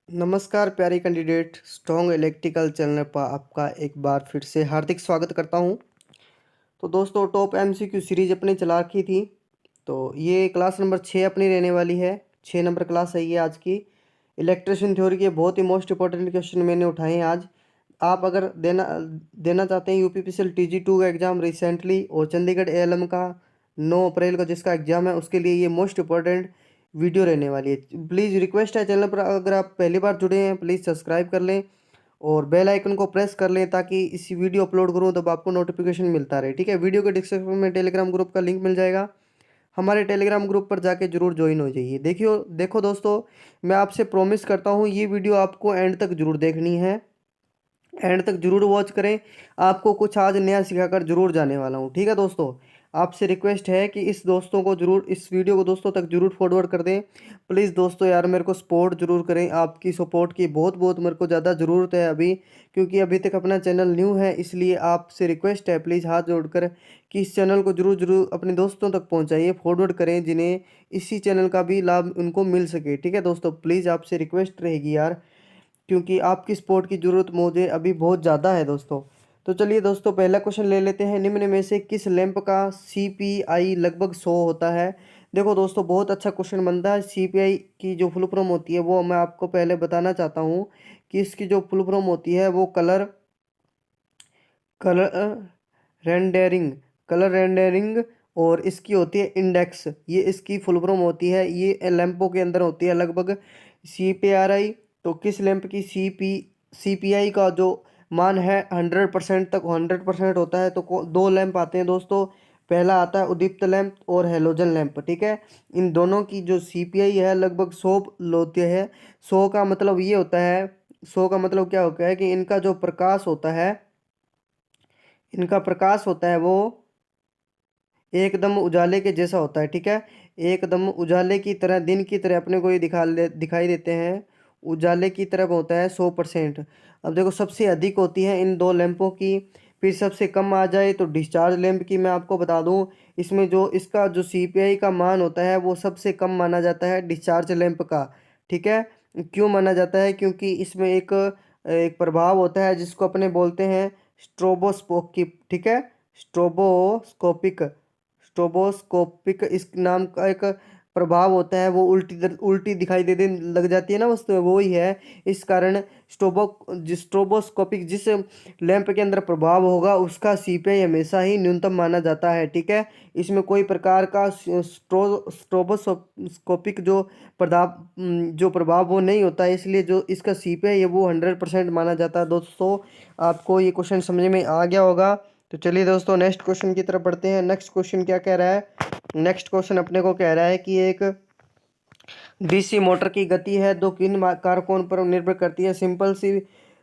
नमस्कार प्यारे candidate, strong electrical channel पर आपका एक बार फिर से हार्दिक स्वागत करता हूं। तो दोस्तों, टॉप एमसीक्यू सीरीज अपनी चला रखी थी। तो ये क्लास नंबर 6 अपनी रहने वाली है। 6 नंबर क्लास है ये आज की। इलेक्ट्रिशियन थ्योरी के बहुत ही मोस्ट इंपॉर्टेंट क्वेश्चन मैंने उठाए हैं आज। आप अगर देना देना चाहते हैं यूपीपीसीएल TG2 का एग्ज़ाम रिसेंटली और चंडीगढ़ एएलएम का 9 अप्रैल का जिसका एग्ज़ाम है, उसके लिए ये मोस्ट इंपॉर्टेंट वीडियो रहने वाली है। प्लीज़ रिक्वेस्ट है, चैनल पर अगर आप पहली बार जुड़े हैं प्लीज़ सब्सक्राइब कर लें और बेल आइकन को प्रेस कर लें ताकि इसी वीडियो अपलोड करूं तब आपको नोटिफिकेशन मिलता रहे। ठीक है, वीडियो के डिस्क्रिप्शन में टेलीग्राम ग्रुप का लिंक मिल जाएगा। हमारे टेलीग्राम ग्रुप पर जाके जरूर ज्वाइन हो जाइए। देखो दोस्तों, मैं आपसे प्रॉमिस करता हूँ ये वीडियो आपको एंड तक जरूर देखनी है, एंड तक जरूर वॉच करें। आपको कुछ आज नया सिखाकर जरूर जाने वाला हूँ। ठीक है दोस्तों, आपसे रिक्वेस्ट है कि इस वीडियो को दोस्तों तक जरूर फॉरवर्ड कर दें। प्लीज़ दोस्तों यार, मेरे को सपोर्ट जरूर करें। आपकी सपोर्ट की बहुत बहुत मेरे को ज़्यादा ज़रूरत है अभी, क्योंकि अभी तक अपना चैनल न्यू है। इसलिए आपसे रिक्वेस्ट है, प्लीज़ हाथ जोड़कर कि इस चैनल को जरूर जरूर अपने दोस्तों तक पहुँचाइए, फॉरवर्ड करें जिन्हें इसी चैनल का भी लाभ उनको मिल सके। ठीक है दोस्तों, प्लीज़ आपसे रिक्वेस्ट रहेगी यार, क्योंकि आपकी सपोर्ट की ज़रूरत मुझे अभी बहुत ज़्यादा है दोस्तों। तो चलिए दोस्तों, पहला क्वेश्चन ले लेते हैं। निम्न में से किस लैंप का CPI लगभग 100 होता है? देखो दोस्तों, बहुत अच्छा क्वेश्चन बनता है। CPI की जो फुल फॉर्म होती है वो मैं आपको पहले बताना चाहता हूँ कि इसकी जो फुल फॉर्म होती है वो colour colour rendering colour rendering और इसकी होती है इंडेक्स। ये इसकी फुल फॉर्म होती है, ये लैंपों के अंदर होती है लगभग। CPRI, तो किस लैंप की CPI का जो मान है 100% तक 100% होता है। तो दो लैंप आते हैं दोस्तों। पहला आता है उदीप्त लैंप और हेलोजन लैंप। ठीक है, इन दोनों की जो CPI है लगभग 100 होती है। 100 का मतलब ये होता है, 100 का मतलब क्या होता है कि इनका प्रकाश होता है वो एकदम उजाले के जैसा होता है। ठीक है, एकदम उजाले की तरह, दिन की तरह अपने को ये दिखाई देते हैं। उजाले की तरह होता है 100%। अब देखो, सबसे अधिक होती है इन दो लैंपों की। फिर सबसे कम आ जाए तो डिस्चार्ज लैंप की मैं आपको बता दूं। इसमें जो इसका जो CPI का मान होता है वो सबसे कम माना जाता है डिस्चार्ज लैंप का। ठीक है, क्यों माना जाता है? क्योंकि इसमें एक एक प्रभाव होता है जिसको अपने बोलते हैं स्ट्रोबोस्कोपिक। ठीक है, स्ट्रोबोस्कोपिक स्ट्रोबोस्कोपिक इस नाम का एक प्रभाव होता है। वो उल्टी दिखाई दे लग जाती है ना वस्तु, वो ही है। इस कारण स्ट्रोबोस्कोपिक जिस लैंप के अंदर प्रभाव होगा उसका CPI हमेशा ही न्यूनतम माना जाता है। ठीक है, इसमें कोई प्रकार का स्ट्रोबोस्कोपिक जो प्रभाव वो नहीं होता है, इसलिए जो इसका CPI है वो 100% माना जाता है। दोस्तों, आपको ये क्वेश्चन समझ में आ गया होगा। तो चलिए दोस्तों, नेक्स्ट क्वेश्चन की तरफ बढ़ते हैं। नेक्स्ट क्वेश्चन क्या कह रहा है? नेक्स्ट क्वेश्चन अपने को कह रहा है कि एक DC मोटर की गति है दो किन कारकों पर निर्भर करती है? सिंपल सी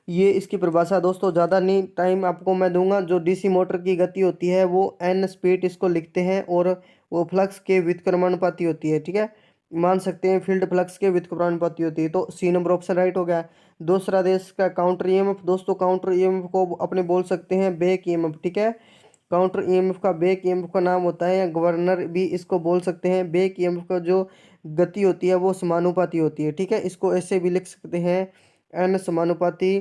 ये इसकी परिभाषा दोस्तों, ज़्यादा नहीं टाइम आपको मैं दूंगा। जो DC मोटर की गति होती है वो N स्पीड इसको लिखते हैं और वो फ्लक्स के व्युत्क्रमानुपाती होती है। ठीक है, मान सकते हैं फील्ड फ्लक्स के व्युत्क्रमानुपाती होती है। तो C नंबर ऑप्शन राइट हो गया। दूसरा देश का काउंटर EMF दोस्तों, काउंटर EMF को अपने बोल सकते हैं बैक EMF। ठीक है, काउंटर EMF का बैक EMF का नाम होता है, या गवर्नर भी इसको बोल सकते हैं। बैक EMF का जो गति होती है वो समानुपाती होती है। ठीक है, इसको ऐसे भी लिख सकते हैं N समानुपाती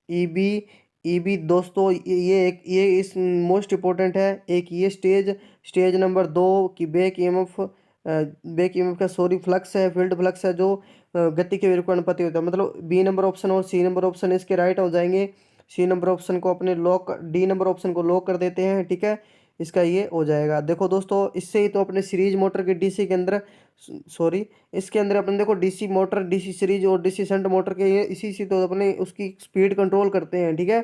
EB। EB दोस्तों, ये इस मोस्ट इंपॉर्टेंट है। एक ये स्टेज नंबर 2 की बैक EMF का सॉरी फ्लक्स है, फील्ड फ्लक्स है जो गति के विरुद्ध अनुपाती होता है। मतलब B नंबर ऑप्शन और C नंबर ऑप्शन इसके राइट हो जाएंगे। C नंबर ऑप्शन को अपने लॉक, D नंबर ऑप्शन को लॉक कर देते हैं। ठीक है, इसका ये हो जाएगा। देखो दोस्तों, इससे ही तो अपने सीरीज मोटर के DC के अंदर, सॉरी, इसके अंदर अपने देखो DC मोटर, DC सीरीज और DC शंट मोटर के, ये इसी से तो अपने उसकी स्पीड कंट्रोल करते हैं। ठीक है,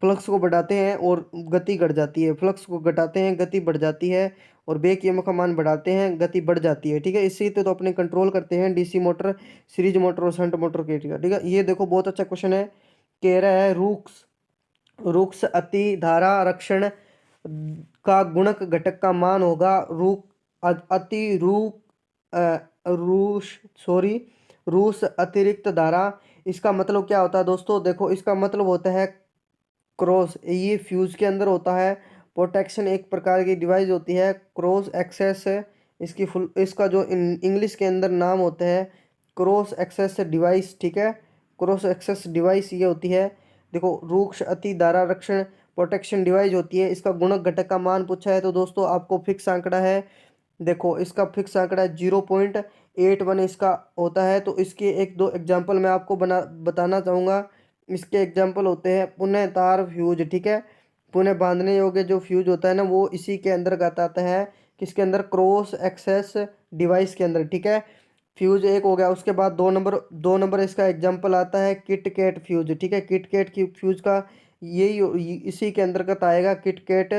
फ्लक्स को बढ़ाते हैं और गति घट जाती है, फ्लक्स को घटाते हैं गति बढ़ जाती है, और बैक EMF का मान बढ़ाते हैं गति बढ़ जाती है। ठीक है, इससे तो अपने कंट्रोल करते हैं DC मोटर, सीरीज मोटर और शंट मोटर के। ठीक है, ये देखो बहुत अच्छा क्वेश्चन है। कह रहा है रूक्स अति धारा रक्षण का गुणक घटक का मान होगा अति रूस सॉरी रूस अतिरिक्त धारा। इसका मतलब क्या होता है दोस्तों? देखो, इसका मतलब होता है क्रॉस, ये फ्यूज के अंदर होता है। प्रोटेक्शन एक प्रकार की डिवाइस होती है, क्रॉस एक्सेस इसका जो इंग्लिश के अंदर नाम होता है क्रॉस एक्सेस डिवाइस। ठीक है, क्रॉस एक्सेस डिवाइस ये होती है। देखो रूक्ष अति धारा रक्षण प्रोटेक्शन डिवाइस होती है। इसका गुणक घटक का मान पूछा है तो दोस्तों आपको फिक्स आंकड़ा है। देखो इसका फिक्स आंकड़ा 0.81 इसका होता है। तो इसके एक दो एग्जाम्पल मैं आपको बताना चाहूँगा। इसके एग्जाम्पल होते हैं पुनः तार फ्यूज, ठीक है। पुनः बांधने योग्य जो फ्यूज होता है ना वो इसी के अंतर्गत आता है। किसके अंदर? क्रॉस एक्सेस डिवाइस के अंदर, ठीक है। फ्यूज एक हो गया। उसके बाद 2 नंबर इसका एग्जाम्पल आता है किट कैट फ्यूज, ठीक है। किट कैट की फ्यूज का यही इसी के अंतर्गत आएगा किटकैट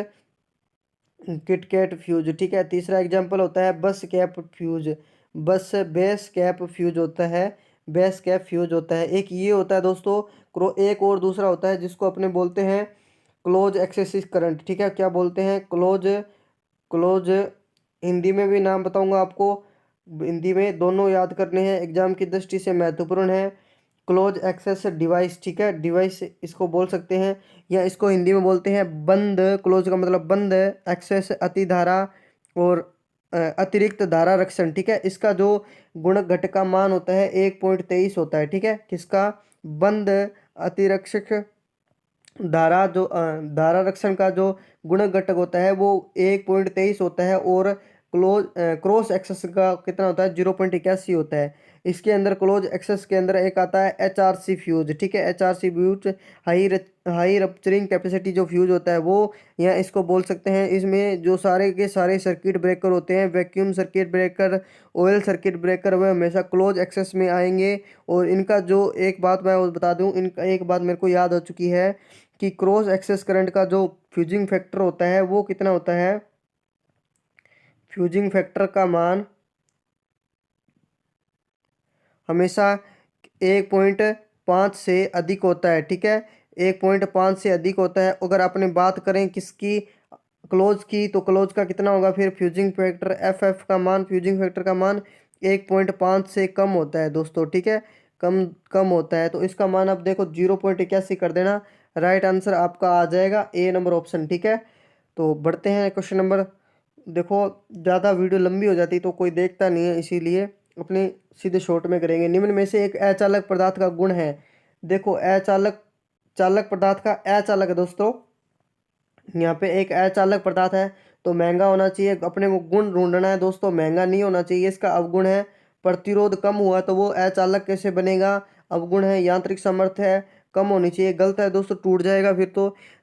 फ्यूज, ठीक है। तीसरा एग्जांपल होता है बस cap fuse. Base cap fuse होता है। बेस कैप फ्यूज होता है। एक ये होता है दोस्तों। एक और दूसरा होता है जिसको अपने बोलते हैं क्लोज एक्सेस करंट, ठीक है। क्या बोलते हैं? क्लोज हिंदी में भी नाम बताऊंगा आपको। हिंदी में दोनों याद करने हैं, एग्जाम की दृष्टि से महत्वपूर्ण है। क्लोज एक्सेस डिवाइस, ठीक है। डिवाइस इसको बोल सकते हैं या इसको हिंदी में बोलते हैं बंद। क्लोज का मतलब बंद, एक्सेस अति धारा और अतिरिक्त धारा रक्षण, ठीक है। इसका जो गुणक घटक का मान होता है 1.23 होता है, ठीक है। किसका? बंद अतिरक्षक धारा जो धारा रक्षण का जो गुणक घटक होता है वो 1.23 होता है। और क्रॉस एक्सेस का कितना होता है? 0.81 होता है। इसके अंदर क्लोज एक्सेस के अंदर एक आता है HRC फ्यूज, ठीक है। HRC fuse high rupturing capacity जो फ्यूज होता है वो, या इसको बोल सकते हैं इसमें जो सारे के सारे सर्किट ब्रेकर होते हैं, vacuum circuit breaker, oil circuit breaker, वह हमेशा क्लोज एक्सेस में आएंगे। और इनका जो एक बात मैं बता दूं, इनका एक बात मेरे को याद हो चुकी है कि क्रॉस एक्सेस करंट का जो फ्यूजिंग फैक्टर होता है वो कितना होता है? फ्यूजिंग फैक्टर का मान हमेशा 1.5 से अधिक होता है, ठीक है। 1.5 से अधिक होता है। अगर आपने बात करें किसकी? क्लोज की, तो क्लोज का कितना होगा फिर? फ्यूजिंग फैक्टर FF का मान, फ्यूजिंग फैक्टर का मान 1.5 से कम होता है दोस्तों, ठीक है। कम कम होता है तो इसका मान आप देखो 0.81 कर देना। राइट आंसर आपका आ जाएगा A नंबर ऑप्शन, ठीक है। तो बढ़ते हैं क्वेश्चन नंबर। देखो ज़्यादा वीडियो लंबी हो जाती तो कोई देखता नहीं है, इसीलिए अपने सीधे शॉर्ट में करेंगे। निम्न में से एक अचालक पदार्थ का गुण है। देखो अचालक चालक पदार्थ का अचालक है दोस्तों। यहाँ पे एक अचालक पदार्थ है तो महंगा होना चाहिए। अपने को गुण ढूंढना है दोस्तों, महंगा नहीं होना चाहिए। इसका अवगुण है प्रतिरोध कम हुआ तो वो अचालक कैसे बनेगा? अवगुण है यांत्रिक सामर्थ्य है कम होनी चाहिए। गलत है दोस्तों, टूट जाएगा फिर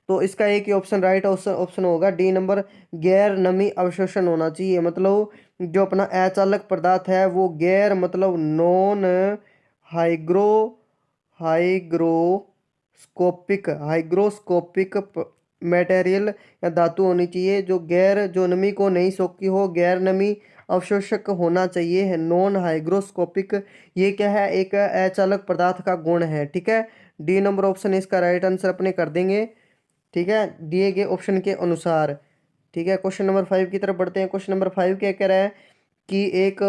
तो इसका एक ही ऑप्शन राइट ऑप्शन होगा D नंबर, गैर नमी अवशोषण होना चाहिए। मतलब जो अपना अचालक पदार्थ है वो गैर मतलब नॉन हाइग्रो हाइग्रोस्कोपिक मटेरियल या धातु होनी चाहिए जो नमी को नहीं सोखती हो, गैर नमी अवशोषक होना चाहिए, है नॉन हाइग्रोस्कोपिक। ये क्या है? एक अचालक पदार्थ का गुण है, ठीक है। D नंबर ऑप्शन इसका राइट आंसर अपने कर देंगे, ठीक है, दिए गए ऑप्शन के अनुसार, ठीक है। क्वेश्चन नंबर 5 की तरफ बढ़ते हैं। क्वेश्चन नंबर 5 क्या कह रहा है कि एक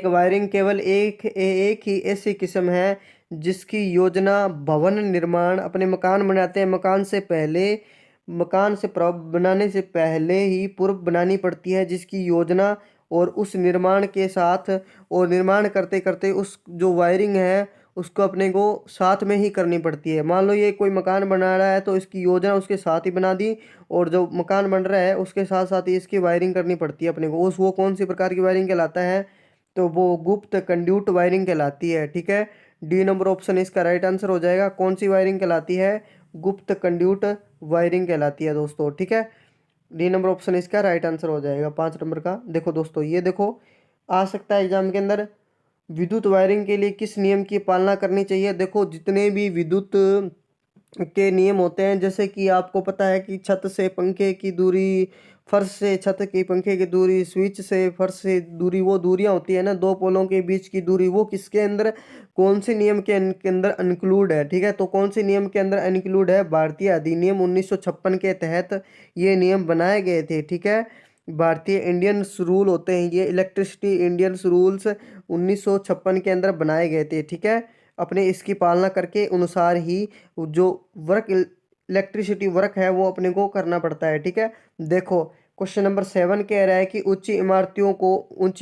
वायरिंग केवल एक ही ऐसी किस्म है जिसकी योजना भवन निर्माण अपने मकान बनाते हैं मकान से बनाने से पहले ही पूर्व बनानी पड़ती है, जिसकी योजना और उस निर्माण के साथ और निर्माण करते करते उस जो वायरिंग है उसको अपने को साथ में ही करनी पड़ती है। मान लो ये कोई मकान बना रहा है तो इसकी योजना उसके साथ ही बना दी, और जो मकान बन रहा है उसके साथ साथ ही इसकी वायरिंग करनी पड़ती है अपने को। वो कौन सी प्रकार की वायरिंग कहलाता है? तो वो गुप्त कंड्यूट वायरिंग कहलाती है, ठीक है। D नंबर ऑप्शन इसका राइट आंसर हो जाएगा। कौन सी वायरिंग कहलाती है? गुप्त कंड्यूट वायरिंग कहलाती है दोस्तों, ठीक है। D नंबर ऑप्शन इसका राइट आंसर हो जाएगा 5 नंबर का। देखो दोस्तों, ये देखो आ सकता है एग्जाम के अंदर, विद्युत वायरिंग के लिए किस नियम की पालना करनी चाहिए? देखो जितने भी विद्युत के नियम होते हैं, जैसे कि आपको पता है कि छत से पंखे की दूरी, फर्श से छत की पंखे की दूरी, स्विच से फर्श से दूरी, वो दूरियां होती है ना, दो पोलों के बीच की दूरी, वो किसके अंदर कौन से नियम के अंदर इंक्लूड है? ठीक है, तो कौन से नियम के अंदर इंक्लूड है? भारतीय अधिनियम 1956 के तहत ये नियम बनाए गए थे, ठीक है। भारतीय इंडियन रूल होते हैं ये, इलेक्ट्रिसिटी इंडियन रूल्स 1956 के अंदर बनाए गए थे, ठीक है। अपने इसकी पालना करके अनुसार ही जो वर्क इलेक्ट्रिसिटी वर्क है वो अपने को करना पड़ता है, ठीक है। देखो क्वेश्चन नंबर 7 कह रहा है कि ऊंची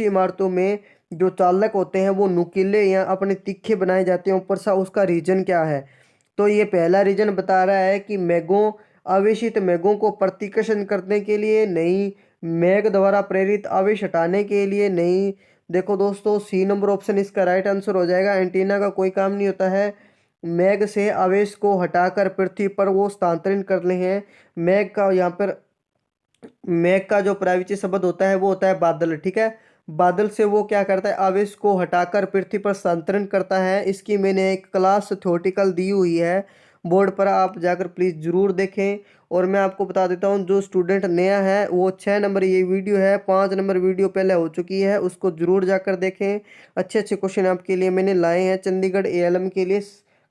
इमारतों में जो चालक होते हैं वो नुकीले या अपने तीखे बनाए जाते हैं ऊपर सा, उसका रीजन क्या है? तो ये पहला रीजन बता रहा है कि मेघों, आवेशित मेघों को प्रतिकर्षण करने के लिए नहीं, मेघ द्वारा प्रेरित आवेश हटाने के लिए नहीं। देखो दोस्तों, सी नंबर ऑप्शन इसका राइट आंसर हो जाएगा। एंटीना का कोई काम नहीं होता है मेघ से आवेश को हटाकर पृथ्वी पर वो स्थानांतरित करने हैं। मेघ का यहाँ पर, मेघ का जो प्राविचिक शब्द होता है वो होता है बादल, ठीक है। बादल से वो क्या करता है, आवेश को हटाकर पृथ्वी पर स्थानांतरण करता है। इसकी मैंने एक क्लास थ्योरेटिकल दी हुई है बोर्ड पर, आप जाकर प्लीज़ ज़रूर देखें। और मैं आपको बता देता हूँ, जो स्टूडेंट नया है वो 6 नंबर ये वीडियो है, 5 नंबर वीडियो पहले हो चुकी है, उसको ज़रूर जाकर देखें। अच्छे अच्छे क्वेश्चन आपके लिए मैंने लाए हैं चंडीगढ़ एएलएम के लिए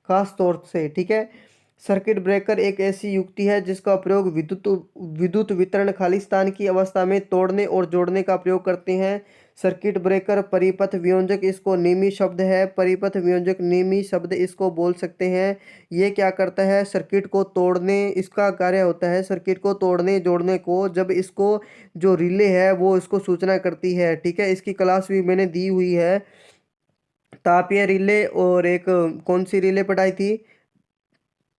खास तौर से, ठीक है। सर्किट ब्रेकर एक ऐसी युक्ति है जिसका प्रयोग विद्युत विद्युत वितरण खालिस्तान की अवस्था में तोड़ने और जोड़ने का प्रयोग करते हैं। सर्किट ब्रेकर परिपथ वियोजक इसको निमी शब्द है, परिपथ वियोजक निमी शब्द इसको बोल सकते हैं। ये क्या करता है, सर्किट को तोड़ने, इसका कार्य होता है सर्किट को तोड़ने जोड़ने को, जब इसको जो रिले है वो इसको सूचना करती है, ठीक है। इसकी क्लास भी मैंने दी हुई है, तापीय रिले और एक कौन सी रिले पढ़ाई थी,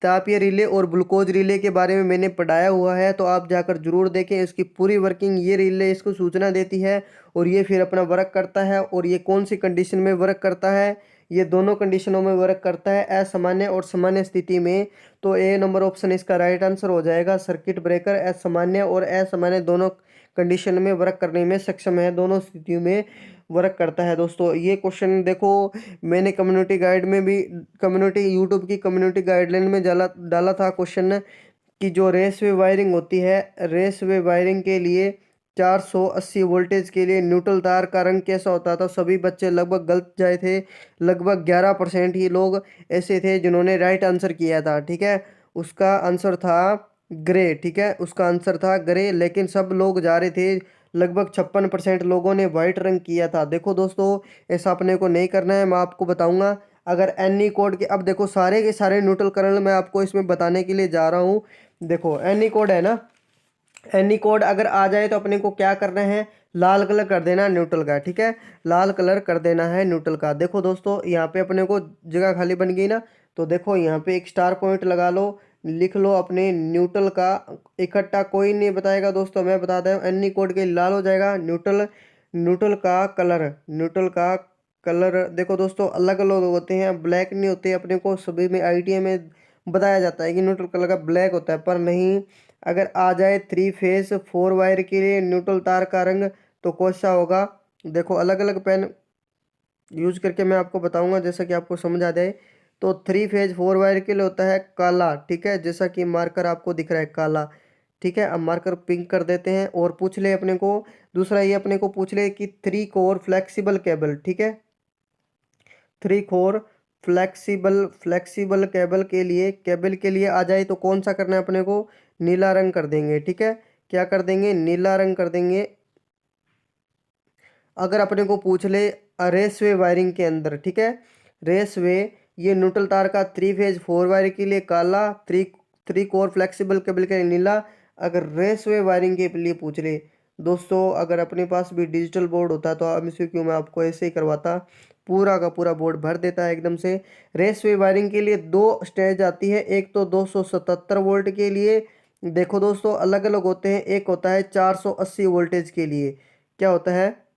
तापीय रिले और ग्लूकोज रिले के बारे में मैंने पढ़ाया हुआ है, तो आप जाकर जरूर देखें इसकी पूरी वर्किंग। ये रिले इसको सूचना देती है और ये फिर अपना वर्क करता है। और ये कौन सी कंडीशन में वर्क करता है, ये दोनों कंडीशनों में वर्क करता है, असामान्य और सामान्य स्थिति में। तो ए नंबर ऑप्शन इसका राइट आंसर हो जाएगा। सर्किट ब्रेकर असामान्य और असामान्य दोनों कंडीशन में वर्क करने में सक्षम है, दोनों स्थितियों में वर्क करता है। दोस्तों ये क्वेश्चन देखो, मैंने कम्युनिटी गाइड में भी, कम्युनिटी यूट्यूब की कम्युनिटी गाइडलाइन में डाला डाला था क्वेश्चन, कि जो रेसवे वायरिंग होती है, रेसवे वायरिंग के लिए 480 वोल्टेज के लिए न्यूट्रल तार का रंग कैसा होता था। सभी बच्चे लगभग गलत जाए थे, लगभग 11% ही लोग ऐसे थे जिन्होंने राइट आंसर किया था, ठीक है। उसका आंसर था ग्रे, ठीक है, उसका आंसर था ग्रे, लेकिन सब लोग जा रहे थे, लगभग 56% लोगों ने वाइट रंग किया था। देखो दोस्तों, ऐसा अपने को नहीं करना है, मैं आपको बताऊंगा। अगर एनी कोड के, अब देखो सारे के सारे न्यूट्रल करंट मैं आपको इसमें बताने के लिए जा रहा हूँ। देखो एनी कोड है ना, एनी कोड अगर आ जाए तो अपने को क्या करना है, लाल कलर कर देना है न्यूट्रल का, ठीक है, लाल कलर कर देना है न्यूट्रल का। देखो दोस्तों, यहाँ पे अपने को जगह खाली बन गई ना, तो देखो यहाँ पे एक स्टार पॉइंट लगा लो, लिख लो अपने न्यूट्रल का। इकट्ठा कोई नहीं बताएगा दोस्तों, मैं बताता हूँ। एनी कोड के लाल हो जाएगा न्यूट्रल, न्यूट्रल का कलर, न्यूट्रल का कलर देखो दोस्तों अलग अलग होते हैं, ब्लैक नहीं होते। अपने को सभी में आईटीआई में बताया जाता है कि न्यूट्रल कलर का ब्लैक होता है, पर नहीं। अगर आ जाए 3 फेज 4 वायर के लिए न्यूट्रल तार का रंग, तो कौन सा होगा। देखो अलग अलग पेन यूज करके मैं आपको बताऊंगा, जैसा कि आपको समझ आ जाए। तो 3 फेज 4 वायर के लिए होता है काला, ठीक है, जैसा कि मार्कर आपको दिख रहा है काला, ठीक है। अब मार्कर पिंक कर देते हैं और पूछ ले अपने को, दूसरा ये अपने को पूछ ले कि 3 कोर फ्लेक्सिबल केबल, ठीक है, 3 कोर फ्लेक्सिबल फ्लेक्सिबल केबल के लिए आ जाए तो कौन सा करना है अपने को, नीला रंग कर देंगे, ठीक है। क्या कर देंगे, नीला रंग कर देंगे। अगर अपने को पूछ ले रेसवे वायरिंग के अंदर, ठीक है, रेसवे, ये न्यूट्रल तार का 3 फेज 4 वायर के लिए काला, three three core flexible cable के लिए नीला। अगर रेसवे वायरिंग के लिए पूछ ले दोस्तों, अगर अपने पास भी डिजिटल बोर्ड होता तो एमसीक्यू मैं आपको ऐसे ही करवाता, पूरा का पूरा बोर्ड भर देता है एकदम से। रेसवे वायरिंग के लिए 2 स्टेज आती है, एक तो 277 वोल्ट के लिए, देखो दोस्तों अलग अलग होते हैं, एक होता है 480 वोल्टेज के लिए, क्या होता है,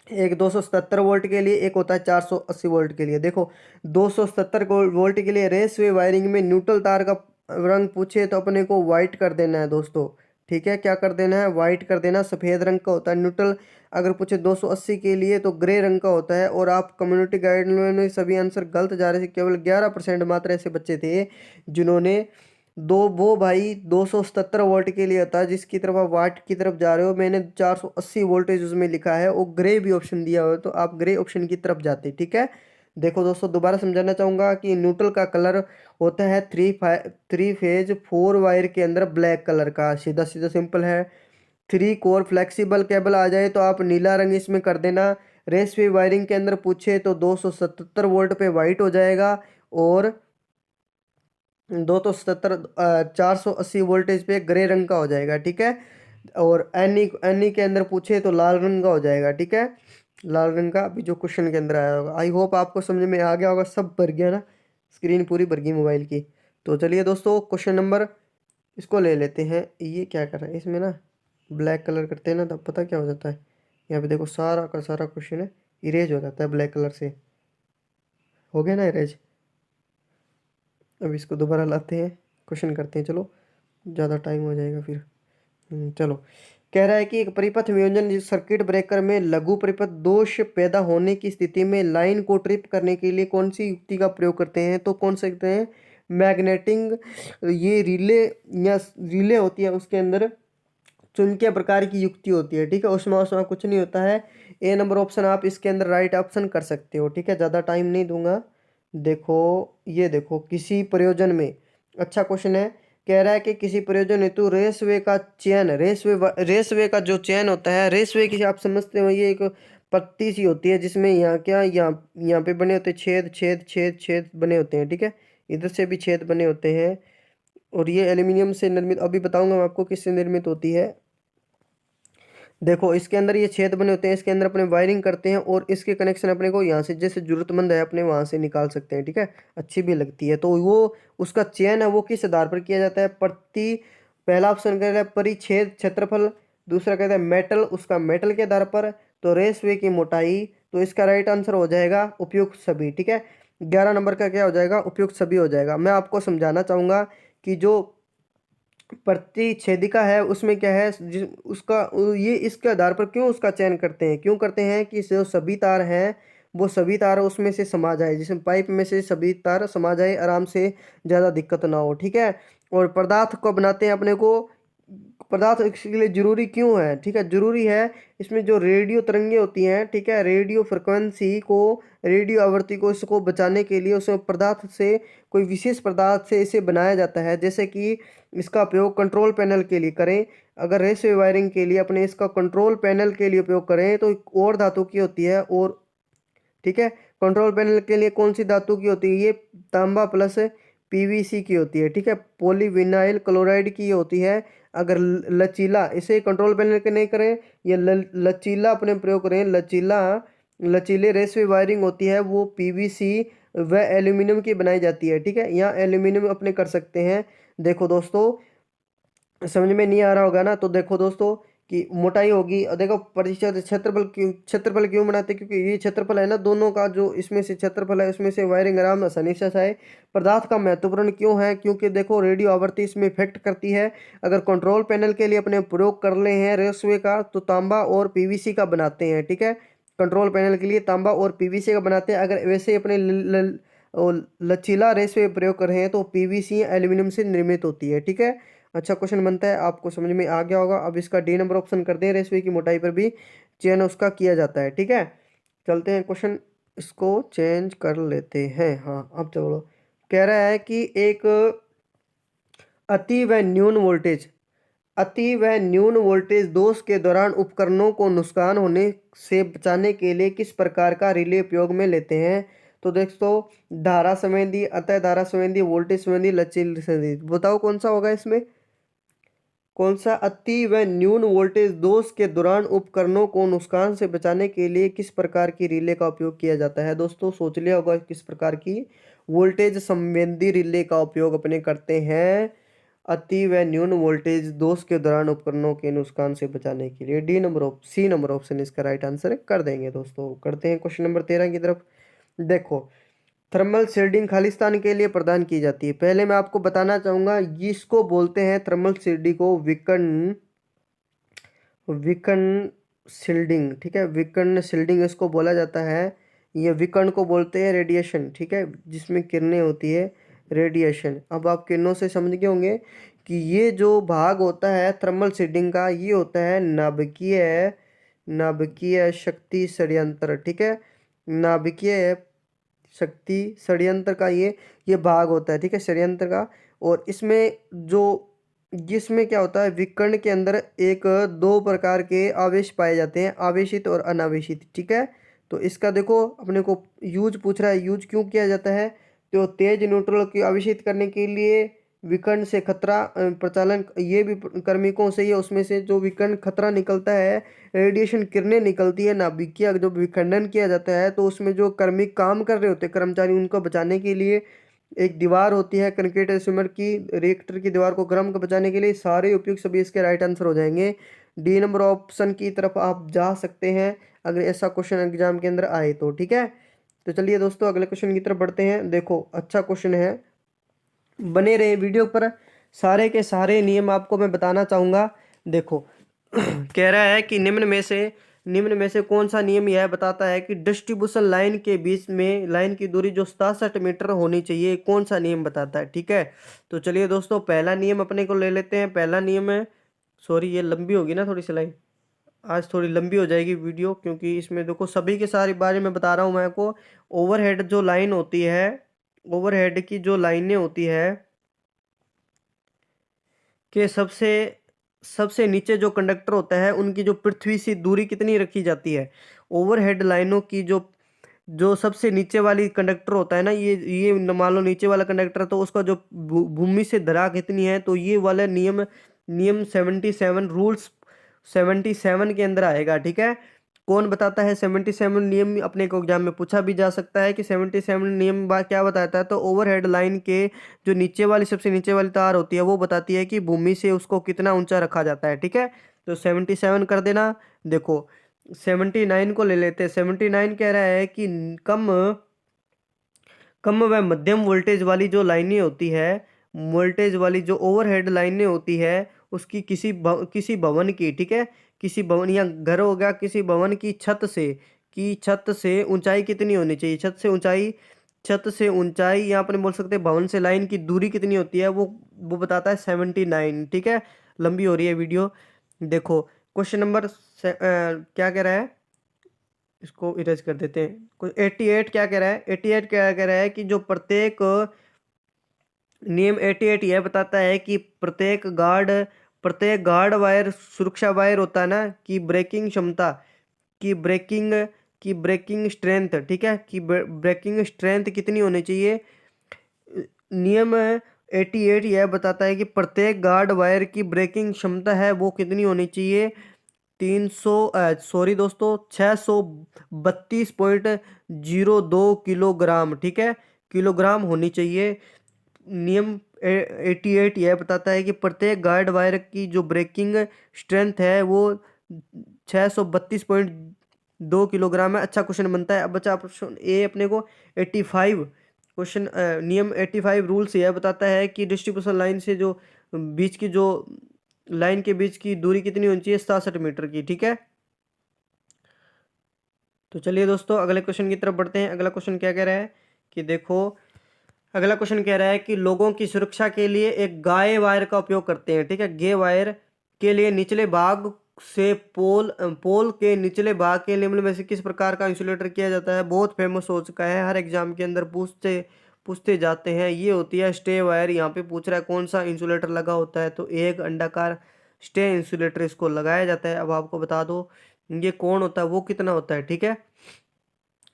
एक 277 वोल्ट के लिए, एक होता है 480 वोल्ट के लिए। देखो 277 वोल्ट के लिए रेसवे वायरिंग में न्यूट्रल तार का रंग पूछे तो अपने को वाइट कर देना है दोस्तों, ठीक है, क्या कर देना है, वाइट कर देना। सफ़ेद रंग का होता है न्यूट्रल। अगर पूछे 280 के लिए तो ग्रे रंग का होता है। और आप कम्युनिटी गाइडलाइन में सभी आंसर गलत जा रहे थे, केवल 11% मात्र ऐसे बच्चे थे जिन्होंने दो, वो भाई 277 वोल्ट के लिए होता है, जिसकी तरफ आप वाट की तरफ जा रहे हो, मैंने 480 वोल्टेज उसमें लिखा है, वो ग्रे भी ऑप्शन दिया हुआ है, तो आप ग्रे ऑप्शन की तरफ जाते, ठीक है। देखो दोस्तों दोबारा समझाना चाहूँगा कि न्यूट्रल का कलर होता है 3 फेज 4 वायर के अंदर ब्लैक कलर का, सीधा सीधा सिंपल है। 3 कोर फ्लेक्सिबल केबल आ जाए तो आप नीला रंग इसमें कर देना। रेसवे वायरिंग के अंदर पूछे तो 277 वोल्ट पे वाइट हो जाएगा, और 480 वोल्टेज पे ग्रे रंग का हो जाएगा, ठीक है। और एनी एनी के अंदर पूछे तो लाल रंग का हो जाएगा, ठीक है। लाल रंग का अभी जो क्वेश्चन के अंदर आया होगा। आई होप आपको समझ में आ गया होगा, सब भर गया ना, स्क्रीन पूरी भर गई मोबाइल की। तो चलिए दोस्तों, क्वेश्चन नंबर इसको ले लेते हैं। ये क्या कर रहा है इसमें ना, ब्लैक कलर करते हैं ना तब पता क्या हो जाता है। यहाँ पे देखो सारा का सारा क्वेश्चन है इरेज हो जाता है ब्लैक कलर से। हो गया ना इरेज। अब इसको दोबारा लाते हैं, क्वेश्चन करते हैं। चलो, ज़्यादा टाइम हो जाएगा फिर। चलो, कह रहा है कि एक परिपथ वियोजन सर्किट ब्रेकर में लघु परिपथ दोष पैदा होने की स्थिति में लाइन को ट्रिप करने के लिए कौन सी युक्ति का प्रयोग करते हैं। तो कौन से करते हैं, मैग्नेटिंग, ये रिले या रिले होती है उसके अंदर चुंबकीय प्रकार की युक्ति होती है। ठीक है, उसमें उसमें कुछ नहीं होता है। ए नंबर ऑप्शन आप इसके अंदर राइट ऑप्शन कर सकते हो। ठीक है, ज़्यादा टाइम नहीं दूंगा। देखो, ये देखो, किसी प्रयोजन में, अच्छा क्वेश्चन है। कह रहा है कि किसी प्रयोजन हेतु रेसवे का चयन, रेसवे का जो चयन होता है, रेसवे की आप समझते हो, ये एक पत्ती सी होती है जिसमें यहाँ क्या, यहाँ पे बने होते हैं छेद छेद छेद छेद बने होते हैं। ठीक है, इधर से भी छेद बने होते हैं। और ये एल्यूमिनियम से निर्मित, अभी बताऊंगा मैं आपको किससे निर्मित होती है। देखो, इसके अंदर ये छेद बने होते हैं, इसके अंदर अपने वायरिंग करते हैं और इसके कनेक्शन अपने को यहाँ से जैसे जरूरतमंद है अपने वहाँ से निकाल सकते हैं। ठीक है, अच्छी भी लगती है। तो वो उसका चयन है वो किस आधार पर किया जाता है, प्रति, पहला ऑप्शन कह रहा है परिच्छेद क्षेत्रफल, दूसरा कहता है मेटल, उसका मेटल के आधार पर, तो रेसवे की मोटाई। तो इसका राइट आंसर हो जाएगा उपयुक्त सभी। ठीक है, 11 नंबर का क्या हो जाएगा, उपयुक्त सभी हो जाएगा। मैं आपको समझाना चाहूँगा कि जो प्रतिच्छेदिका है उसमें क्या है, उसका ये इसके आधार पर क्यों उसका चयन करते हैं, क्यों करते हैं कि जो सभी तार हैं वो सभी तार उसमें से समा जाए, जिसमें पाइप में से सभी तार समा जाए आराम से, ज़्यादा दिक्कत ना हो। ठीक है, और पदार्थ को बनाते हैं अपने को, पदार्थ इसके लिए जरूरी क्यों है। ठीक है, जरूरी है, इसमें जो रेडियो तरंगे होती हैं, ठीक है, रेडियो फ्रिक्वेंसी को, रेडियो आवृत्ति को, इसको बचाने के लिए उसमें पदार्थ से, कोई विशेष पदार्थ से इसे बनाया जाता है। जैसे कि इसका उपयोग कंट्रोल पैनल के लिए करें, अगर रेसवे वायरिंग के लिए अपने इसका कंट्रोल पैनल के लिए उपयोग करें तो और धातु की होती है। और ठीक है, कंट्रोल पैनल के लिए कौन सी धातु की होती है, ये तांबा प्लस पीवीसी की होती है। ठीक है, पॉलीविनाइल क्लोराइड की होती है। अगर लचीला, इसे कंट्रोल पैनल के नहीं करें, ये लचीला अपने प्रयोग करें, लचीले रेसवे वायरिंग होती है वो पीवीसी व एल्यूमिनियम की बनाई जाती है। ठीक है, यहाँ एल्यूमिनियम अपने कर सकते हैं। देखो दोस्तों, समझ में नहीं आ रहा होगा ना, तो देखो दोस्तों कि मोटाई होगी, और देखो प्रतिशत क्षेत्रफल क्यों बनाते हैं, क्योंकि ये क्षेत्रफल है ना दोनों का, जो इसमें से क्षेत्रफल है उसमें से वायरिंग आराम आसानी से आए। पदार्थ का महत्वपूर्ण क्यों है, क्योंकि देखो रेडियो आवृत्ति इसमें इफेक्ट करती है। अगर कंट्रोल पैनल के लिए अपने प्रयोग कर ले हैं रेसवे का, तो तांबा और पीवीसी का बनाते हैं। ठीक है, कंट्रोल पैनल के लिए तांबा और पीवीसी का बनाते हैं। अगर वैसे ही अपने लचीला रेसवे प्रयोग कर रहे हैं तो पीवीसी एल्यूमिनियम से निर्मित होती है। ठीक है, अच्छा क्वेश्चन बनता है, आपको समझ में आ गया होगा। अब इसका डी नंबर ऑप्शन कर दें, रेशवे की मोटाई पर भी चयन उसका किया जाता है। ठीक है, चलते हैं क्वेश्चन, इसको चेंज कर लेते हैं। हाँ, अब चलो, कह रहा है कि एक अति व न्यून वोल्टेज, अति व न्यून वोल्टेज दोष के दौरान उपकरणों को नुकसान होने से बचाने के लिए किस प्रकार का रिले उपयोग में लेते हैं। तो दोस्तों, धारा संवेदी, अतः धारा संवेदी, वोल्टेज संवेदी, लचीली संवेदी, बताओ कौन सा होगा इसमें, कौन सा अति व न्यून वोल्टेज दोष के दौरान उपकरणों को नुकसान से बचाने के लिए किस प्रकार की रिले का उपयोग किया जाता है। दोस्तों, सोच लिया होगा किस प्रकार की वोल्टेज संवेदी रिले का उपयोग अपने करते हैं अति व न्यून वोल्टेज दोष के दौरान उपकरणों के नुकसान से बचाने के लिए। सी नंबर ऑप्शन इसका राइट आंसर कर देंगे। दोस्तों, करते हैं क्वेश्चन नंबर 13 की तरफ। देखो, थर्मल शील्डिंग खालिस्तान के लिए प्रदान की जाती है। पहले मैं आपको बताना चाहूंगा, इसको बोलते हैं थर्मल शील्डिंग को विकर्ण, विकर्ण शील्डिंग। ठीक है, विकर्ण शील्डिंग इसको बोला जाता है। ये विकर्ण को बोलते हैं रेडिएशन। ठीक है, जिसमें किरणें होती है, रेडिएशन। अब आप किरणों से समझ गए होंगे कि ये जो भाग होता है थर्मल शील्डिंग का, ये होता है नाभिकीय, नाभिकीय शक्ति षड्यंत्र। ठीक है, नाभिकीय शक्ति षड्यंत्र का ये भाग होता है। ठीक है, षड्यंत्र का। और इसमें जो, जिसमें क्या होता है, विकर्ण के अंदर एक दो प्रकार के आवेश पाए जाते हैं, आवेशित और अनावेशित। ठीक है, तो इसका देखो अपने को यूज पूछ रहा है, यूज क्यों किया जाता है, तो तेज न्यूट्रल की आवेशित करने के लिए, विकर्ण से खतरा प्रचालन, ये भी कार्मिकों से ही है, उसमें से जो विकर्ण खतरा निकलता है, रेडिएशन किरणें निकलती है नाभिकीय जो विखंडन किया जाता है, तो उसमें जो कार्मिक काम कर रहे होते हैं कर्मचारी, उनको बचाने के लिए एक दीवार होती है कंक्रीट स्विमर की, रिएक्टर की दीवार को गर्म को बचाने के लिए। सारे उपयुक्त सभी इसके राइट आंसर हो जाएंगे। डी नंबर ऑप्शन की तरफ आप जा सकते हैं अगर ऐसा क्वेश्चन एग्जाम के अंदर आए तो, ठीक है। तो चलिए दोस्तों अगले क्वेश्चन की तरफ बढ़ते हैं। देखो अच्छा क्वेश्चन है, बने रहे वीडियो पर, सारे के सारे नियम आपको मैं बताना चाहूँगा। देखो कह रहा है कि निम्न में से कौन सा नियम यह बताता है कि डिस्ट्रीब्यूशन लाइन के बीच में लाइन की दूरी जो 67 मीटर होनी चाहिए, कौन सा नियम बताता है, ठीक है। तो चलिए दोस्तों पहला नियम अपने को ले लेते हैं। पहला नियम है, सॉरी ये लंबी होगी ना थोड़ी सी लाइन, आज थोड़ी लंबी हो जाएगी वीडियो, क्योंकि इसमें देखो सभी के सारे बारे में बता रहा हूँ मैं आपको। ओवरहेड जो लाइन होती है, ओवरहेड की जो लाइनें होती है कि सबसे सबसे नीचे जो कंडक्टर होता है उनकी जो पृथ्वी से दूरी कितनी रखी जाती है। ओवरहेड लाइनों की जो जो सबसे नीचे वाली कंडक्टर होता है ना, ये मान लो नीचे वाला कंडक्टर, तो उसका जो भूमि से दरार कितनी है, तो ये वाला नियम नियम 77 रूल्स 77 के अंदर आएगा, ठीक है। कौन बताता है 77 नियम, अपने को एग्जाम में पूछा भी जा सकता है कि 77 नियम क्या बताता है। तो ओवरहेड लाइन के जो नीचे वाली सबसे नीचे वाली तार होती है वो बताती है कि भूमि से उसको कितना ऊंचा रखा जाता है, ठीक है। तो 77 कर देना। देखो 79 को ले लेते हैं। 79 कह रहा है कि कम कम व मध्यम वोल्टेज वाली जो लाइनें होती है, वोल्टेज वाली जो ओवरहेड लाइनें होती है, उसकी किसी भवन की, ठीक है, किसी भवन या घर हो गया, किसी भवन की छत से ऊंचाई कितनी होनी चाहिए, छत से ऊंचाई या अपने बोल सकते हैं भवन से लाइन की दूरी कितनी होती है, वो बताता है 79, ठीक है। लंबी हो रही है वीडियो। देखो क्वेश्चन नंबर क्या कह रहा है, इसको इरेज कर देते हैं। कुछ 88 क्या कह रहा है, 88 क्या कह रहा है कि जो प्रत्येक नियम 88 यह बताता है कि प्रत्येक गार्ड वायर सुरक्षा वायर होता है ना, कि ब्रेकिंग क्षमता की ब्रेकिंग स्ट्रेंथ, ठीक है, कि ब्रेकिंग स्ट्रेंथ कितनी होनी चाहिए। नियम 88 यह बताता है कि प्रत्येक गार्ड वायर की ब्रेकिंग क्षमता है वो कितनी होनी चाहिए, 300 सॉरी दोस्तों 632.02 किलोग्राम, ठीक है, किलोग्राम होनी चाहिए। नियम 88 यह बताता है कि प्रत्येक गार्ड वायर की जो ब्रेकिंग स्ट्रेंथ है वो 632.2 किलोग्राम है। अच्छा क्वेश्चन बनता है। अब बचा ऑप्शन ए अपने को 85 क्वेश्चन। नियम 85 रूल्स यह बताता है कि डिस्ट्रीब्यूशन लाइन से जो बीच की जो लाइन के बीच की दूरी कितनी होनी चाहिए, 67 मीटर की, ठीक है। तो चलिए दोस्तों अगले क्वेश्चन की तरफ बढ़ते हैं। अगला क्वेश्चन क्या कह रहा है कि देखो, अगला क्वेश्चन कह रहा है कि लोगों की सुरक्षा के लिए एक गाय वायर का उपयोग करते हैं, ठीक है। गे वायर के लिए निचले भाग से पोल के निचले भाग के निम्न में से किस प्रकार का इंसुलेटर किया जाता है। बहुत फेमस हो चुका है, हर एग्जाम के अंदर पूछते पूछते जाते हैं। ये होती है स्टे वायर। यहाँ पे पूछ रहा है कौन सा इंसुलेटर लगा होता है, तो एक अंडाकार स्टे इंसुलेटर इसको लगाया जाता है। अब आपको बता दो ये कौन होता है, वो कितना होता है, ठीक है।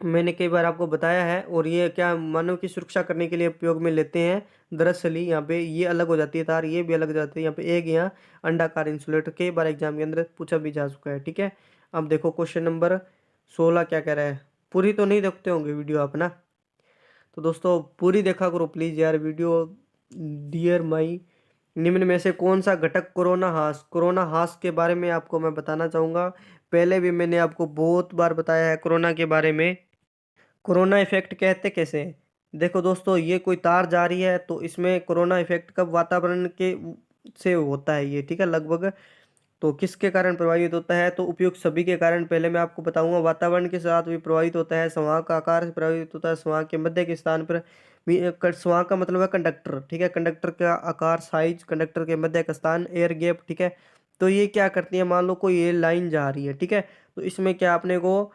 मैंने कई बार आपको बताया है, और ये क्या मानव की सुरक्षा करने के लिए उपयोग में लेते हैं। दरअसल ही यहाँ पे ये अलग हो जाती है तार, ये भी अलग हो जाती है। यहाँ पे एक यहाँ अंडाकार इंसुलेटर कई बार एग्जाम के अंदर पूछा भी जा चुका है, ठीक है। अब देखो क्वेश्चन नंबर 16 क्या कह रहा है। पूरी तो नहीं देखते होंगे वीडियो आप ना, तो दोस्तों पूरी देखा करो प्लीज़ यार वीडियो। डियर माई, निम्न में से कौन सा घटक कोरोना हास के बारे में आपको मैं बताना चाहूँगा। पहले भी मैंने आपको बहुत बार बताया है कोरोना के बारे में। कोरोना इफेक्ट कहते कैसे हैं, देखो दोस्तों ये कोई तार जा रही है, तो इसमें कोरोना इफेक्ट कब वातावरण के से होता है ये, ठीक है, लगभग। तो किसके कारण प्रभावित होता है, तो उपयुक्त सभी के कारण। पहले मैं आपको बताऊंगा वातावरण के साथ भी प्रभावित होता है, संवाहक का आकार से प्रभावित होता है, संवाहक के मध्य के स्थान पर संवाहक का मतलब है कंडक्टर, ठीक है, कंडक्टर का आकार, साइज, कंडक्टर के मध्य का स्थान, एयर गैप, ठीक है। तो ये क्या करती है, मान लो कोई ये लाइन जा रही है, ठीक है, तो इसमें क्या अपने को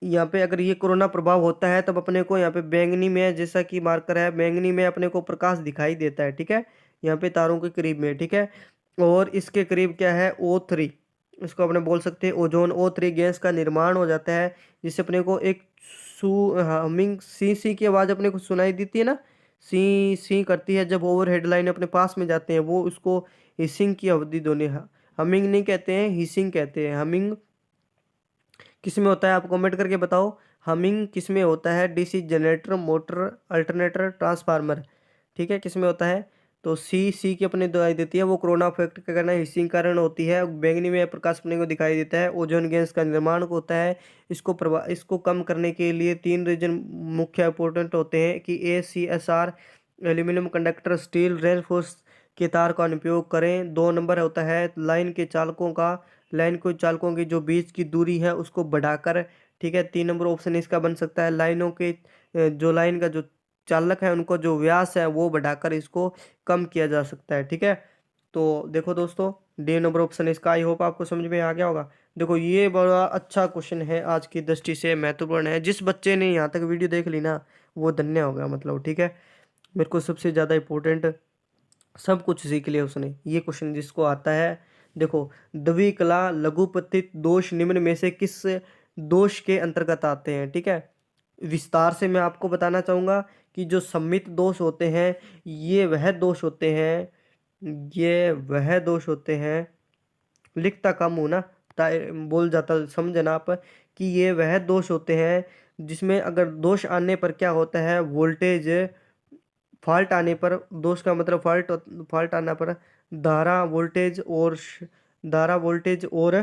यहाँ पे अगर ये कोरोना प्रभाव होता है तब अपने को यहाँ पे बैंगनी में, जैसा कि मार्कर है बैंगनी में, अपने को प्रकाश दिखाई देता है, ठीक है, यहाँ पे तारों के करीब में, ठीक है। और इसके करीब क्या है, O3, इसको अपने बोल सकते हैं ओजोन। O3 गैस का निर्माण हो जाता है, जिससे अपने को एक हमिंग सी की आवाज़ अपने को सुनाई देती है ना, सी सी करती है जब ओवरहेड लाइन अपने पास में जाते हैं, वो उसको हिसिंग की अवधि दोनों। हमिंग नहीं कहते हैं, हिसिंग कहते हैं। हमिंग किस में होता है, आप कमेंट करके बताओ। हमिंग किस में होता है? DC generator, motor, alternator, transformer. ठीक है, किस में होता है? तो सी की अपने दवाई देती है, वो कोरोना इफेक्ट का कारण हिसिंग कारण होती है। बैंगनी में प्रकाश अपने को दिखाई देता है, ओजोन गैस का निर्माण होता है। इसको कम करने के लिए 3 रीजन मुख्य इंपॉर्टेंट होते हैं कि ACSR, aluminium conductor, steel reinforce के तार का उपयोग करें। 2 नंबर होता है लाइन को चालकों की जो बीच की दूरी है उसको बढ़ाकर। ठीक है, 3 नंबर ऑप्शन इसका बन सकता है। लाइनों के जो लाइन का जो चालक है उनको जो व्यास है वो बढ़ाकर इसको कम किया जा सकता है। ठीक है, तो देखो दोस्तों, डी नंबर ऑप्शन इसका। आई होप आपको समझ में आ गया होगा। देखो, ये बड़ा अच्छा क्वेश्चन है, आज की दृष्टि से महत्वपूर्ण है। जिस बच्चे ने यहाँ तक वीडियो देख ली ना, वो धन्य होगा मतलब। ठीक है, मेरे को सबसे ज़्यादा इम्पोर्टेंट सब कुछ सीख लिया उसने। ये क्वेश्चन जिसको आता है, देखो, द्विकला लघुपतित दोष निम्न में से किस दोष के अंतर्गत आते हैं? ठीक है, विस्तार से मैं आपको बताना चाहूंगा कि जो सम्मित दोष होते हैं, ये वह दोष होते हैं, ये वह दोष होते हैं। लिखता कम हूं ना, बोल जाता, समझना आप, कि ये वह दोष होते हैं जिसमें अगर दोष आने पर क्या होता है, वोल्टेज फॉल्ट आने पर, दोष का मतलब फॉल्ट आने पर धारा वोल्टेज और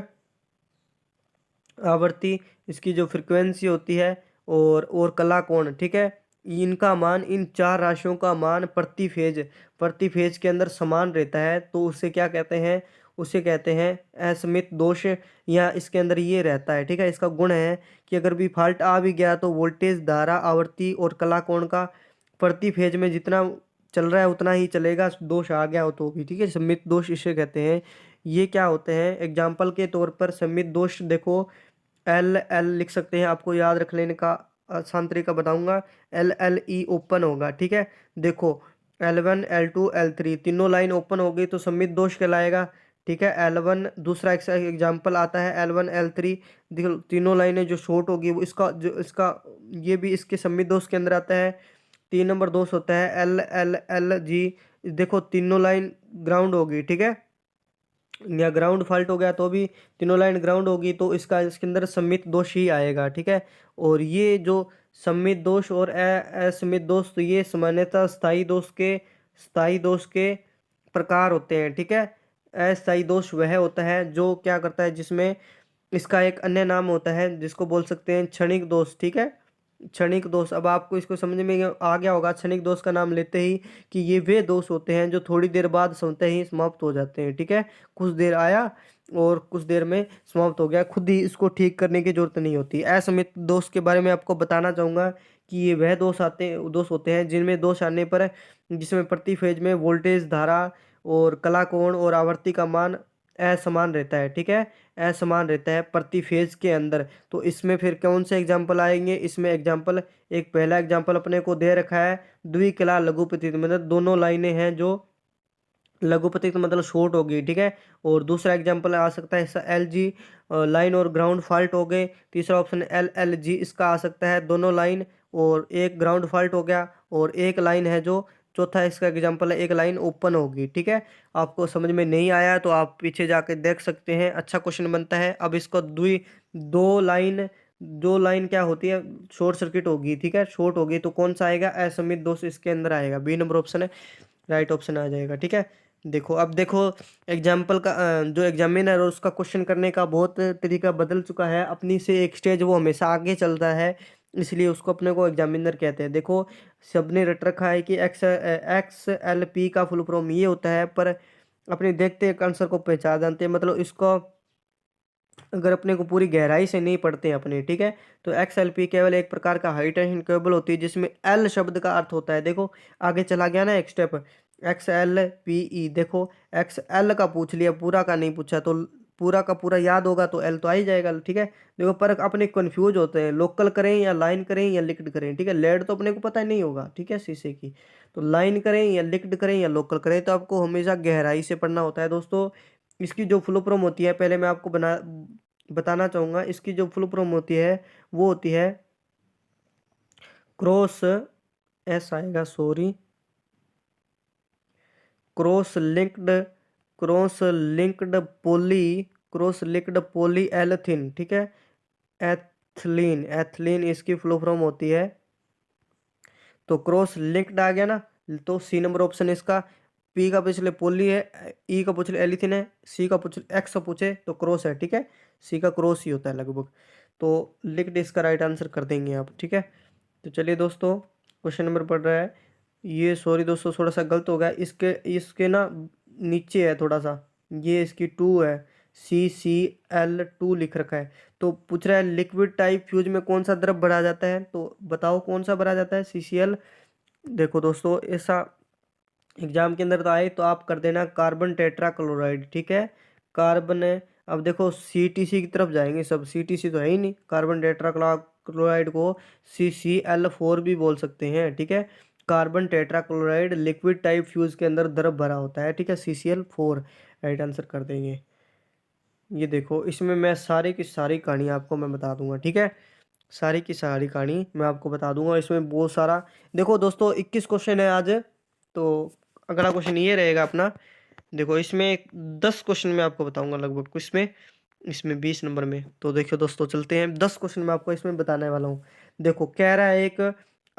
आवर्ती, इसकी जो फ्रिक्वेंसी होती है, और कला कोण, ठीक है, इनका मान, इन 4 राशियों का मान प्रति फेज के अंदर समान रहता है। तो उसे क्या कहते हैं? उसे कहते हैं असमित दोष, या इसके अंदर ये रहता है। ठीक है, इसका गुण है कि अगर भी फॉल्ट आ भी गया तो वोल्टेज, धारा, आवर्ती और कला कोण का प्रति फेज में जितना चल रहा है उतना ही चलेगा, दोष आ गया हो तो भी। ठीक है, सम्मित दोष इसे कहते हैं। ये क्या होते हैं? एग्जाम्पल के तौर पर सम्मित दोष देखो, एल लिख सकते हैं, आपको याद रख लेने का आसान तरीका बताऊंगा। LLE ओपन होगा। ठीक है, देखो, L1 L2 L3 तीनों लाइन ओपन होगी तो सम्मित दोष कहलाएगा। ठीक है, L1, दूसरा एग्जाम्पल आता है L1 L3, देखो तीनों लाइनें जो शॉर्ट होगी वो इसका ये भी इसके सम्मित दोष के अंदर आता है। 3 नंबर दोष होता है LLG, देखो तीनों लाइन ग्राउंड होगी। ठीक है, या ग्राउंड फॉल्ट हो गया तो भी तीनों लाइन ग्राउंड होगी तो इसके अंदर सम्मित दोष ही आएगा। ठीक है, और ये जो सम्मित दोष और असम्मित दोष, तो ये सामान्यतः स्थायी दोष के प्रकार होते हैं। ठीक है, अस्थायी दोष वह होता है जो क्या करता है, जिसमें इसका एक अन्य नाम होता है जिसको बोल सकते हैं क्षणिक दोष। ठीक है, क्षणिक दोष, अब आपको इसको समझ में आ गया होगा क्षणिक दोष का नाम लेते ही, कि ये वे दोष होते हैं जो थोड़ी देर बाद स्वतः ही समाप्त हो जाते हैं। ठीक है, कुछ देर आया और कुछ देर में समाप्त हो गया, खुद ही इसको ठीक करने की जरूरत नहीं होती। असमित दोष के बारे में आपको बताना चाहूँगा कि ये वह दोष होते हैं जिनमें दोष आने पर, जिसमें प्रति फेज में वोल्टेज, धारा और कला कोण और आवर्ती का मान असमान रहता है। ठीक है, असमान रहता है प्रति फेज के अंदर। तो इसमें फिर कौन से एग्जाम्पल आएंगे? इसमें एग्जाम्पल, एक पहला एग्जाम्पल अपने को दे रखा है, द्विकला लघुपतित, मतलब दोनों लाइनें हैं जो लघुपतित मतलब शॉर्ट होगी। ठीक है, और दूसरा एग्जाम्पल आ सकता है LG, लाइन और ग्राउंड फॉल्ट हो गए। तीसरा ऑप्शन LLG, इसका आ सकता है दोनों लाइन और एक ग्राउंड फॉल्ट हो गया, और एक लाइन है जो, चौथा इसका एग्जाम्पल है एक लाइन ओपन होगी। ठीक है, आपको समझ में नहीं आया तो आप पीछे जाके देख सकते हैं, अच्छा क्वेश्चन बनता है। अब इसको दो लाइन क्या होती है, शॉर्ट सर्किट होगी। ठीक है, शॉर्ट होगी तो कौन सा आएगा? असमित दोष इसके अंदर आएगा, बी नंबर ऑप्शन है, राइट ऑप्शन आ जाएगा। ठीक है, देखो, अब देखो एग्जाम्पल का जो एग्जामिनर है उसका क्वेश्चन करने का बहुत तरीका बदल चुका है, अपनी से एक स्टेज वो हमेशा आगे चलता है, इसलिए उसको अपने को एग्जामिनर कहते हैं। देखो, सबने रट रखा है कि XLP का फुल फॉर्म ये होता है, पर अपने देखते आंसर को पहचान जानते हैं, मतलब इसको अगर अपने को पूरी गहराई से नहीं पढ़ते हैं अपने। ठीक है, तो XLP केवल एक प्रकार का हाई टेंशन केबल होती है जिसमें L शब्द का अर्थ होता है। देखो, आगे चला गया ना एक स्टेप, XLPE, देखो XL का पूछ लिया, पूरा का नहीं पूछा, तो पूरा का पूरा याद होगा तो L तो आ ही जाएगा। ठीक है, देखो, पर अपने कंफ्यूज होते हैं, लोकल करें या लाइन करें या लिक्ड करें। ठीक है, लेड तो अपने को पता ही नहीं होगा। ठीक है, शीशे की, तो लाइन करें या लिक्ड करें या लोकल करें, तो आपको हमेशा गहराई से पढ़ना होता है दोस्तों। इसकी जो फुल फॉर्म होती है, पहले मैं आपको बताना चाहूँगा, इसकी जो फुल फॉर्म होती है वो होती है क्रॉस, एस आएगा, सॉरी, क्रॉस लिंक्ड पॉली एल्थिन, ठीक है, एथिलीन इसकी फुल फॉर्म होती है। तो क्रॉस लिंक्ड आ गया ना, तो सी नंबर ऑप्शन इसका। पी का पूछ ले पॉली है, ई का पूछ ले एलिथिन है, सी का पूछ ले एक्स का पूछे तो क्रॉस है, ठीक है, सी का क्रॉस ही होता है लगभग। तो लिंक्ड इसका राइट आंसर कर देंगे आप, ठीक है। तो चलिए दोस्तों, क्वेश्चन नंबर पढ़ रहा है ये, सॉरी दोस्तों थोड़ा सा गलत हो गया, इसके इसके ना नीचे है थोड़ा सा, ये इसकी 2 है, CCl2 लिख रखा है। तो पूछ रहा है लिक्विड टाइप फ्यूज में कौन सा द्रव भरा जाता है, तो बताओ कौन सा भरा जाता है, CCl। देखो दोस्तों, ऐसा एग्जाम के अंदर तो आए तो आप कर देना कार्बन टेट्रा क्लोराइड, ठीक है, कार्बन है। अब देखो CTC की तरफ जाएंगे सब, CTC तो है ही नहीं, कार्बन टेट्रा क्लोराइड को CCl4 भी बोल सकते हैं, ठीक है। Carbon tetra chloride liquid type fuse के अंदर द्रव भरा होता है, ठीक है, CCl4 राइट आंसर कर देंगे। ये देखो, इसमें मैं सारी की सारी कहानी आपको मैं बता दूंगा, ठीक है, सारी की सारी कहानी मैं आपको बता दूंगा। इसमें बहुत सारा, देखो दोस्तों 21 क्वेश्चन है आज, तो अगला क्वेश्चन ये रहेगा अपना। देखो इसमें 10 क्वेश्चन मैं आपको बताऊंगा लगभग, इसमें इसमें 20 नंबर में। तो देखो दोस्तों, चलते हैं, 10 क्वेश्चन मैं आपको इसमें बताने वाला हूँ। देखो कह रहा है एक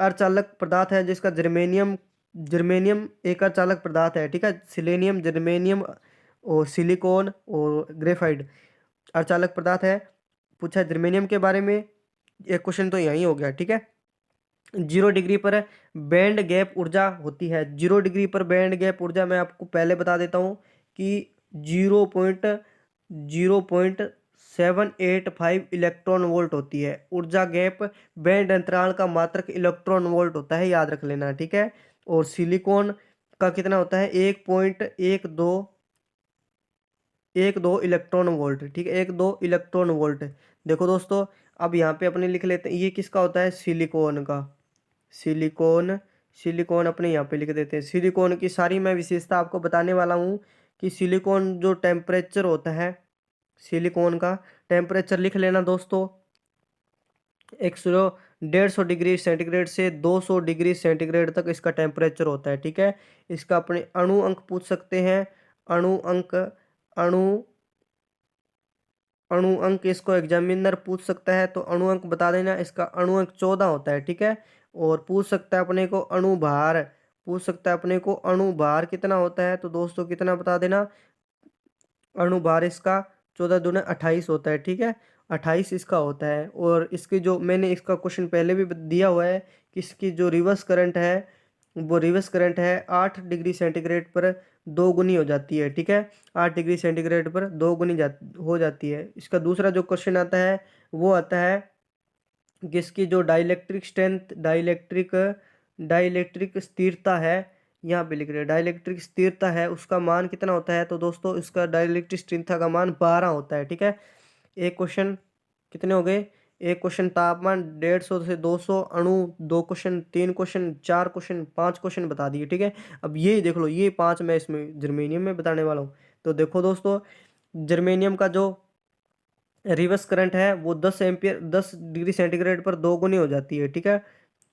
अर्धचालक पदार्थ है जिसका जर्मेनियम जर्मेनियम एक अर्धचालक पदार्थ है, ठीक है, सिलेनियम, जर्मेनियम और सिलिकॉन और ग्रेफाइट अर्धचालक पदार्थ है। पूछा है जर्मेनियम के बारे में, एक क्वेश्चन तो यही हो गया, ठीक है। 0 डिग्री पर बैंड गैप ऊर्जा होती है, 0 डिग्री पर बैंड गैप ऊर्जा मैं आपको पहले बता देता हूँ कि 0.785 इलेक्ट्रॉन वोल्ट होती है। ऊर्जा गैप बैंड अंतराल का मात्रक इलेक्ट्रॉन वोल्ट होता है, याद रख लेना, ठीक है। और सिलिकॉन का कितना होता है, 1.12 इलेक्ट्रॉन वोल्ट, ठीक है, 1.2 इलेक्ट्रॉन वोल्ट। देखो दोस्तों, अब यहाँ पे अपने लिख लेते हैं, ये किसका होता है, सिलिकॉन का, सिलिकॉन अपने यहाँ पे लिख देते हैं। सिलिकॉन की सारी मैं विशेषता आपको बताने वाला हूँ कि सिलिकॉन जो टेम्परेचर होता है, सिलिकॉन का टेम्परेचर लिख लेना दोस्तों, 150 डिग्री सेंटीग्रेड से 200 डिग्री सेंटीग्रेड तक इसका टेम्परेचर होता है, ठीक है। इसका अपने अणु अंक पूछ सकते हैं, अणु अंक, अणु अणु अंक इसको एग्जामिनर पूछ सकता है, तो अणु अंक बता देना, इसका अणु अंक 14 होता है, ठीक है। और पूछ सकता है अपने को अणु भार, पूछ सकता है अपने को अणु भार कितना होता है, तो दोस्तों कितना बता देना, अणु भार इसका 14 दूना 28 होता है, ठीक है, 28 इसका होता है। और इसकी जो मैंने इसका क्वेश्चन पहले भी दिया हुआ है कि इसकी जो रिवर्स करंट है, वो रिवर्स करंट है 8 डिग्री सेंटीग्रेड पर 2 गुनी हो जाती है, ठीक है, 8 डिग्री सेंटीग्रेड पर 2 गुनी हो जाती है। इसका दूसरा जो क्वेश्चन आता है वो आता है कि इसकी जो डाइलेक्ट्रिक स्ट्रेंथ, डाइलेक्ट्रिक स्थिरता है, यहाँ पे लिख रहे हैं डाइलेक्ट्रिक स्थिरता है, उसका मान कितना होता है, तो दोस्तों इसका डाइलेक्ट्रिक स्थिरता का मान 12 होता है, ठीक है। एक क्वेश्चन कितने हो गए, एक क्वेश्चन तापमान 150 से 200, अणु 2 क्वेश्चन, 3 क्वेश्चन, 4 क्वेश्चन, 5 क्वेश्चन बता दिए, ठीक है। अब ये देख लो, ये 5 मैं इसमें जर्मेनियम में बताने वाला हूँ। तो देखो दोस्तों, जर्मेनियम का जो रिवर्स करंट है वो 10 एम्पियर 10 डिग्री सेंटीग्रेड पर 2 गुनी हो जाती है, ठीक है,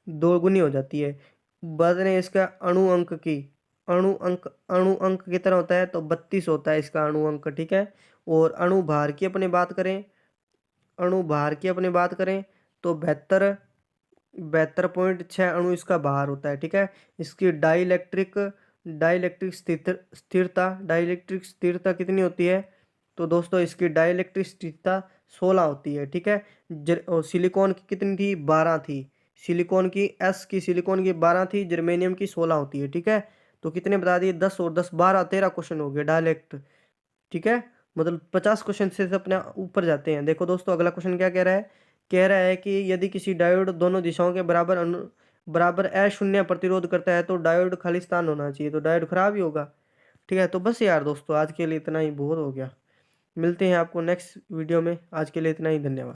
2 गुनी हो जाती है। बात नहीं इसका अणु अंक की, अणु अंक कितना होता है, तो 32 होता है इसका अणु अंक, ठीक है। और अणु भार की अपनी बात करें, अणु भार की अपनी बात करें तो 72.6 अणु इसका भार होता है, ठीक है। इसकी डाइलेक्ट्रिक स्थिरता कितनी होती है, तो दोस्तों इसकी डाइलेक्ट्रिक स्थिरता 16 होती है, ठीक है। और सिलिकॉन की कितनी थी, 12 थी, सिलिकॉन की 12 थी, जर्मेनियम की 16 होती है, ठीक है। तो कितने बता दिए, 10 और 10 12 13 क्वेश्चन हो गए डायलेक्ट, ठीक है। मतलब 50 क्वेश्चन से अपने ऊपर जाते हैं। देखो दोस्तों, अगला क्वेश्चन क्या कह रहा है कि यदि किसी डायोड दोनों दिशाओं के बराबर अशून्य प्रतिरोध करता है तो डायोड खालिस्तान होना चाहिए, तो डायोड खराब ही होगा, ठीक है। तो बस यार दोस्तों, आज के लिए इतना ही बहुत हो गया, मिलते हैं आपको नेक्स्ट वीडियो में, आज के लिए इतना ही, धन्यवाद।